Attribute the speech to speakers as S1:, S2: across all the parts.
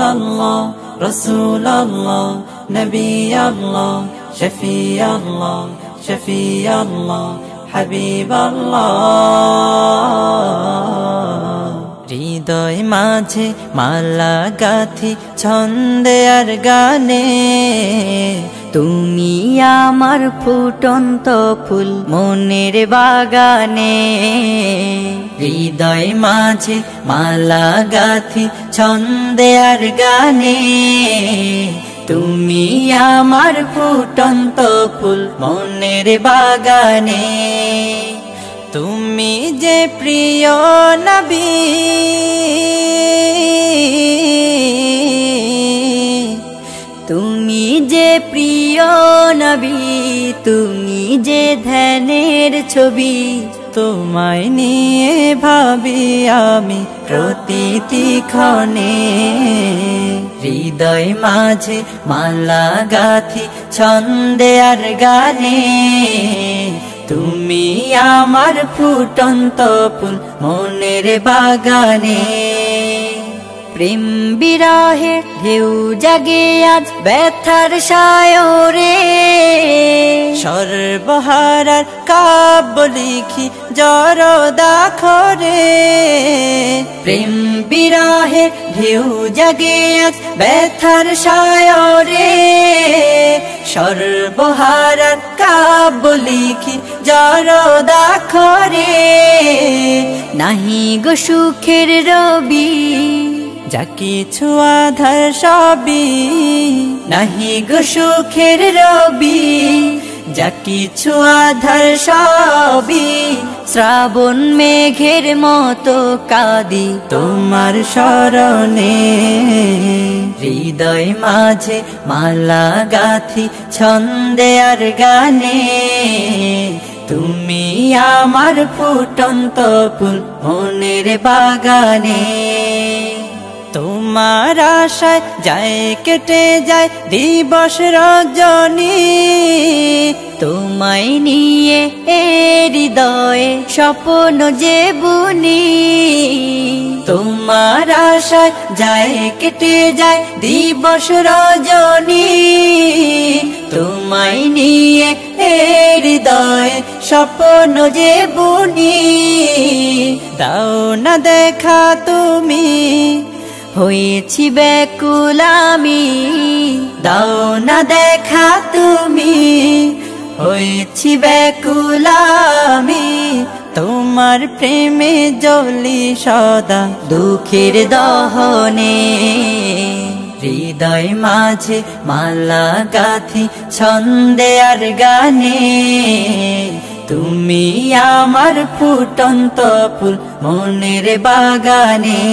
S1: আল্লাহ রসুল আল্লাহ নবী আল্লাহ শফি আল্লাহ শফি আল্লাহ হাবিব আল্লাহ। হৃদয় মাঝে মালা গাথি ছন্দে আর গানে,
S2: তুমি আমার ফুটন্ত ফুল মনের বাগানে।
S1: হৃদয় মাঝে মালা গাথি ছন্দে আর গানে, তুমি আমার ফুটন্ত ফুল মনের বাগানে। তুমি যে প্রিয় নবী,
S2: তুমি যে প্রিয় নবী, তুমি যে ধ্যানের ছবি।
S1: তোমায় নিয়ে ভাবি আমি প্রতিটি ক্ষণে। হৃদয় মাঝে মালা গাথি ছন্দে আর গানে, তুমি আমার ফুটন্ত ফুল মনের বাগানে।
S2: প্রেম বিরহে ঢেউ জাগে আজ ব্যথার সায়রে,
S1: সর্বহারার কাব্য লিখি জরদাখরে। প্রেম বিরহে ঢেউ জাগে আজ ব্যথার সায়রে, সর্বহারার কাব্য লিখি জরদাখরে।
S2: নাহি গো সুখের রবি,
S1: যা কিছু আধার সবই। নাহি গো সুখের রবি, যা কিছু আধার সবই।
S2: শ্রাবণ মেঘের মতো কাঁদি
S1: তোমার শরণে। হৃদয় মাঝে মালা গাথি ছন্দে আর গানে, তুমি আমার ফুটন্ত ফুল মনের বাগানে। তোমার আশায় যায় কেটে যায় দিবস রজনী,
S2: তোমায় নিয়ে এ হৃদয়ে স্বপ্ন যে বুনি।
S1: তোমার আশায় যায় কেটে যায় দিবস রজনী, তোমায় নিয়ে এ হৃদয়ে স্বপ্ন যে বুনি। দাও না দেখা তুমি,
S2: হয়েছি ব্যাকুল আমি।
S1: দাও না দেখা তুমি, হয়েছি ব্যাকুল আমি। তোমার প্রেমে জ্বলি সদা দুঃখের দহনে। হৃদয় মাঝে মালা গাথি ছন্দে আর গানে, তুমি আমার ফুটন্ত ফুল মনের বাগানে।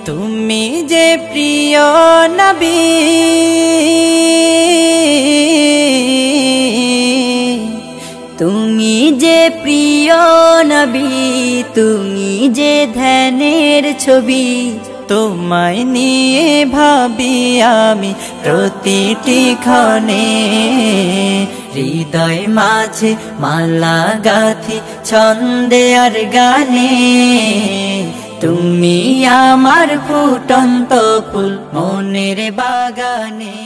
S1: তুমি যে প্রিয় নবী,
S2: তুমি যে প্রিয় নবী, তুমি যে ধ্যানের ছবি।
S1: তোমায় নিয়ে ভাবি আমি প্রতিটি ক্ষণে। হৃদয় মাঝে মালা গাথি ছন্দে আর গানে, তুমি আমার ফুটন্ত ফুল মনের বাগানে।